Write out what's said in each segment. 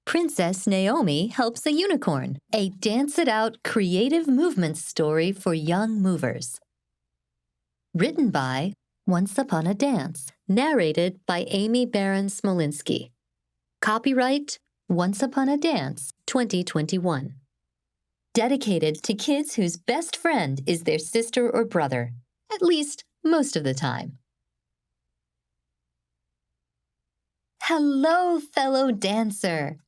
Princess Naomi Helps a Unicorn, a dance-it-out creative movement story for young movers. Written by Once Upon a Dance, narrated by Amy Barron Smolinski. Copyright Once Upon a Dance 2021. Dedicated to kids whose best friend is their sister or brother, at least most of the time. Hello, fellow dancer!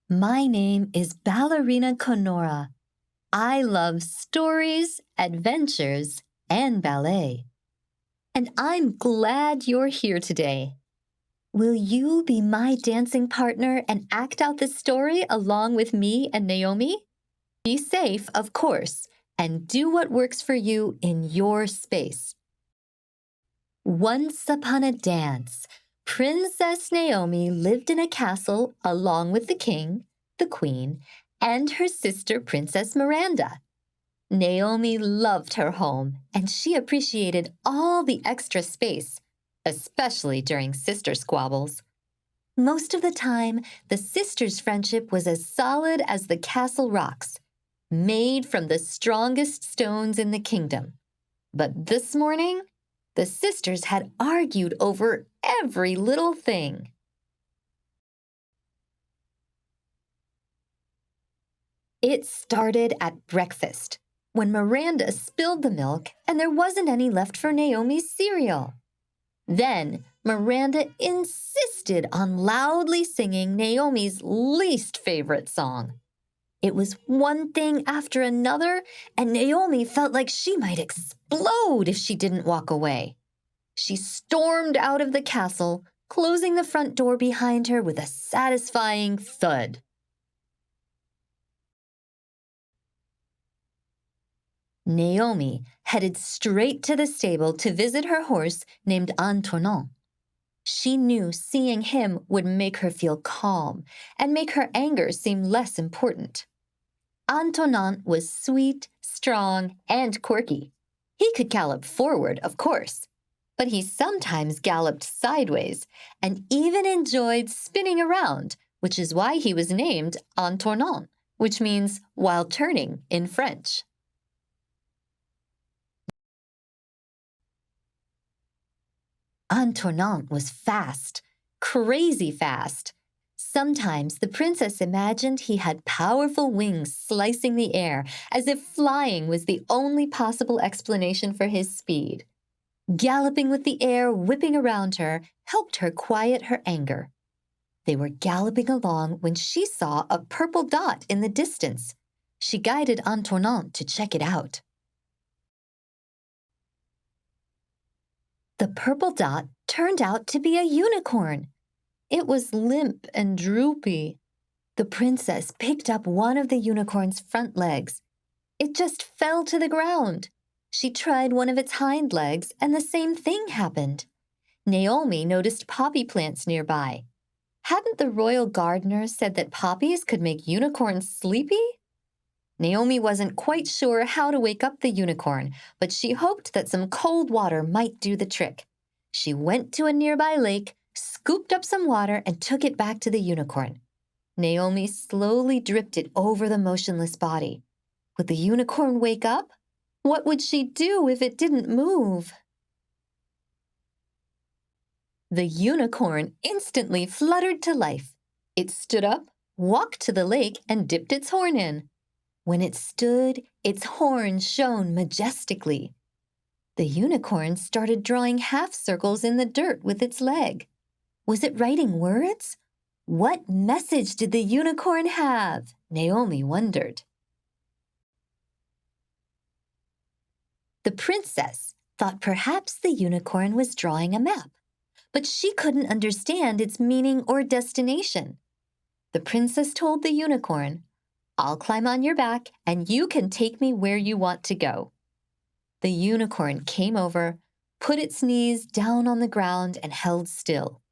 My name is Ballerina Konora. I love stories, adventures, and ballet. And I'm glad you're here today. Will you be my dancing partner and act out the story along with me and Naomi? Be safe, of course, and do what works for you in your space. Once upon a dance, Princess Naomi lived in a castle along with the king, the queen, and her sister Princess Miranda. Naomi loved her home, and she appreciated all the extra space, especially during sister squabbles. Most of the time, the sisters' friendship was as solid as the castle rocks, made from the strongest stones in the kingdom. But this morning, the sisters had argued over every little thing. It started at breakfast, when Miranda spilled the milk and there wasn't any left for Naomi's cereal. Then Miranda insisted on loudly singing Naomi's least favorite song. It was one thing after another, and Naomi felt like she might explode if she didn't walk away. She stormed out of the castle, closing the front door behind her with a satisfying thud. Naomi headed straight to the stable to visit her horse named Antonin. She knew seeing him would make her feel calm and make her anger seem less important. Antonin was sweet, strong, and quirky. He could gallop forward, of course, but he sometimes galloped sideways and even enjoyed spinning around, which is why he was named Antonin, which means while turning in French. Antonin was fast, crazy fast. Sometimes the princess imagined he had powerful wings slicing the air, as if flying was the only possible explanation for his speed. Galloping with the air whipping around her helped her quiet her anger. They were galloping along when she saw a purple dot in the distance. She guided Antonin to check it out. The purple dot turned out to be a unicorn. It was limp and droopy. The princess picked up one of the unicorn's front legs. It just fell to the ground. She tried one of its hind legs, and the same thing happened. Naomi noticed poppy plants nearby. Hadn't the royal gardener said that poppies could make unicorns sleepy? Naomi wasn't quite sure how to wake up the unicorn, but she hoped that some cold water might do the trick. She went to a nearby lake, scooped up some water, and took it back to the unicorn. Naomi slowly dripped it over the motionless body. Would the unicorn wake up? What would she do if it didn't move? The unicorn instantly fluttered to life. It stood up, walked to the lake, and dipped its horn in. When it stood, its horn shone majestically. The unicorn started drawing half circles in the dirt with its leg. Was it writing words? What message did the unicorn have? Naomi wondered. The princess thought perhaps the unicorn was drawing a map, but she couldn't understand its meaning or destination. The princess told the unicorn, "I'll climb on your back and you can take me where you want to go." The unicorn came over, put its knees down on the ground, and held still.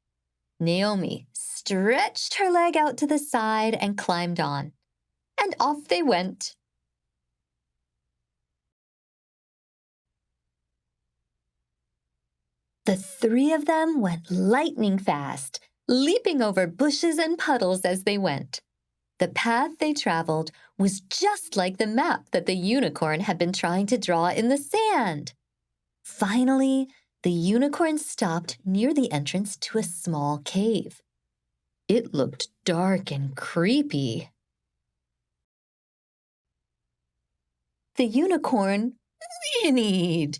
Naomi stretched her leg out to the side and climbed on. And off they went. The three of them went lightning fast, leaping over bushes and puddles as they went. The path they traveled was just like the map that the unicorn had been trying to draw in the sand. Finally, the unicorn stopped near the entrance to a small cave. It looked dark and creepy. The unicorn whinnied.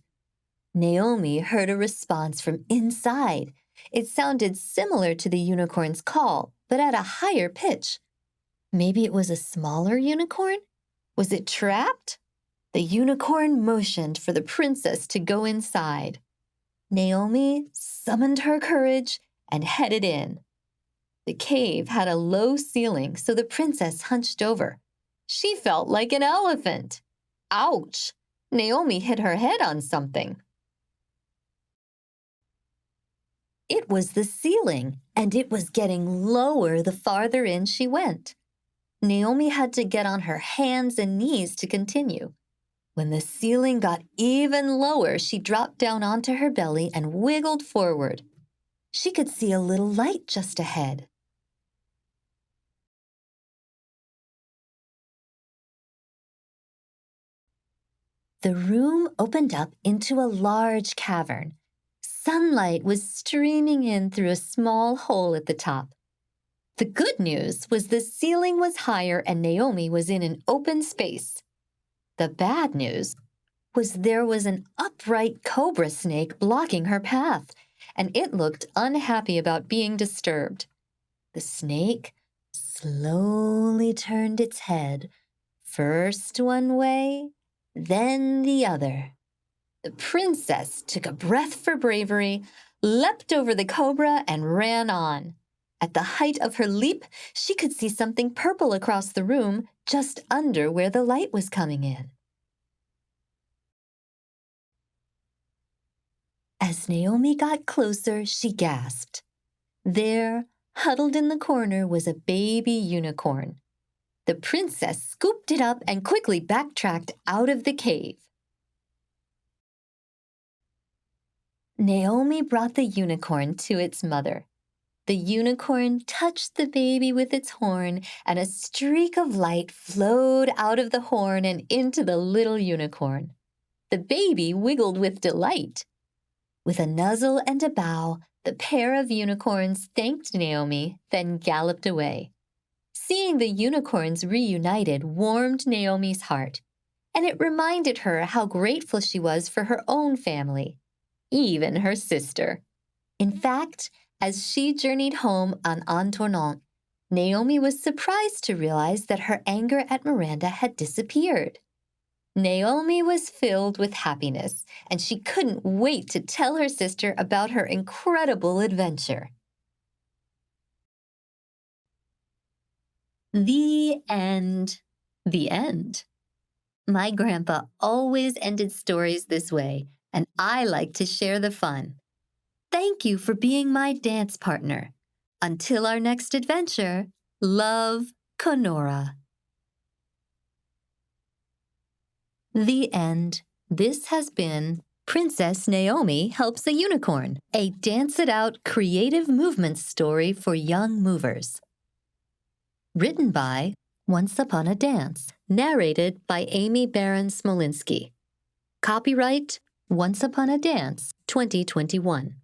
Naomi heard a response from inside. It sounded similar to the unicorn's call, but at a higher pitch. Maybe it was a smaller unicorn? Was it trapped? The unicorn motioned for the princess to go inside. Naomi summoned her courage and headed in. The cave had a low ceiling, so the princess hunched over. She felt like an elephant. Ouch! Naomi hit her head on something. It was the ceiling, and it was getting lower the farther in she went. Naomi had to get on her hands and knees to continue. When the ceiling got even lower, she dropped down onto her belly and wiggled forward. She could see a little light just ahead. The room opened up into a large cavern. Sunlight was streaming in through a small hole at the top. The good news was the ceiling was higher and Naomi was in an open space. The bad news was there was an upright cobra snake blocking her path, and it looked unhappy about being disturbed. The snake slowly turned its head, first one way, then the other. The princess took a breath for bravery, leapt over the cobra, and ran on. At the height of her leap, she could see something purple across the room, just under where the light was coming in. As Naomi got closer, she gasped. There, huddled in the corner, was a baby unicorn. The princess scooped it up and quickly backtracked out of the cave. Naomi brought the unicorn to its mother. The unicorn touched the baby with its horn, and a streak of light flowed out of the horn and into the little unicorn. The baby wiggled with delight. With a nuzzle and a bow, the pair of unicorns thanked Naomi, then galloped away. Seeing the unicorns reunited warmed Naomi's heart, and it reminded her how grateful she was for her own family, even her sister. In fact, as she journeyed home en tournant, Naomi was surprised to realize that her anger at Miranda had disappeared. Naomi was filled with happiness, and she couldn't wait to tell her sister about her incredible adventure. The end. The end. My grandpa always ended stories this way, and I like to share the fun. Thank you for being my dance partner. Until our next adventure, love, Konora. The end. This has been Princess Naomi Helps a Unicorn, a Dance It Out creative movement story for young movers. Written by Once Upon a Dance, narrated by Amy Barron Smolinski. Copyright Once Upon a Dance 2021.